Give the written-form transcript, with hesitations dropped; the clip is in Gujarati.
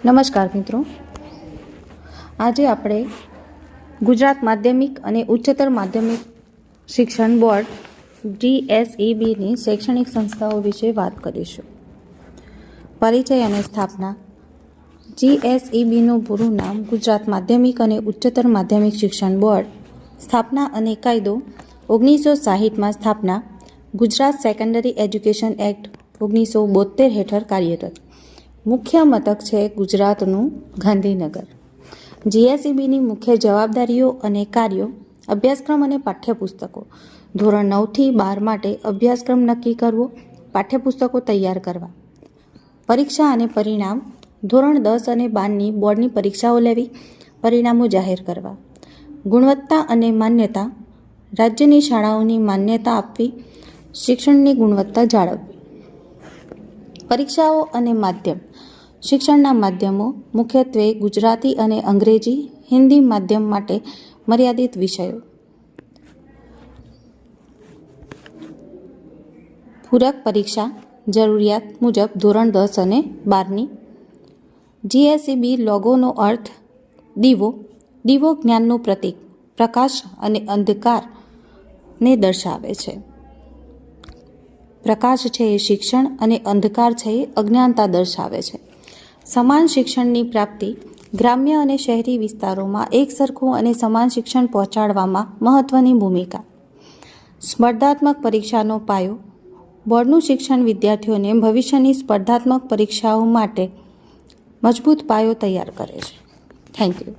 નમસ્કાર મિત્રો, આજે આપણે ગુજરાત માધ્યમિક અને ઉચ્ચતર માધ્યમિક શિક્ષણ બોર્ડ GSEBની શૈક્ષણિક સંસ્થાઓ વિશે વાત કરીશું. પરિચય અને સ્થાપના. GSEBનું પૂરું નામ ગુજરાત માધ્યમિક અને ઉચ્ચતર માધ્યમિક શિક્ષણ બોર્ડ. સ્થાપના અને કાયદો 1960માં સ્થાપના. ગુજરાત સેકન્ડરી એજ્યુકેશન એક્ટ 1972 હેઠળ કાર્યરત. મુખ્ય મથક છે ગુજરાતનું ગાંધીનગર. GSEBની મુખ્ય જવાબદારીઓ અને કાર્યો. અભ્યાસક્રમ અને પાઠ્યપુસ્તકો. ધોરણ 9થી 12 માટે અભ્યાસક્રમ નક્કી કરવો, પાઠ્યપુસ્તકો તૈયાર કરવા. પરીક્ષા અને પરિણામ. ધોરણ 10 અને 12ની બોર્ડની પરીક્ષાઓ લેવી, પરિણામો જાહેર કરવા. ગુણવત્તા અને માન્યતા. રાજ્યની શાળાઓની માન્યતા આપવી, શિક્ષણની ગુણવત્તા જાળવવી. પરીક્ષાઓ અને માધ્યમ. શિક્ષણના માધ્યમો મુખ્યત્વે ગુજરાતી અને અંગ્રેજી, હિન્દી માધ્યમ માટે મર્યાદિત વિષયો. પૂરક પરીક્ષા જરૂરિયાત મુજબ ધોરણ 10 અને 12ની. GSEB લોગોનો અર્થ દીવો. દીવો જ્ઞાનનું પ્રતીક, પ્રકાશ અને અંધકારને દર્શાવે છે. પ્રકાશ છે એ શિક્ષણ અને અંધકાર છે એ અજ્ઞાનતા દર્શાવે છે. સમાન શિક્ષણની પ્રાપ્તિ. ગ્રામ્ય અને શહેરી વિસ્તારોમાં એક સરખું અને સમાન શિક્ષણ પહોંચાડવામાં મહત્વની ભૂમિકા. સ્પર્ધાત્મક પરીક્ષાનો પાયો. બોર્ડનું શિક્ષણ વિદ્યાર્થીઓને ભવિષ્યની સ્પર્ધાત્મક પરીક્ષાઓ માટે મજબૂત પાયો તૈયાર કરે છે. Thank you.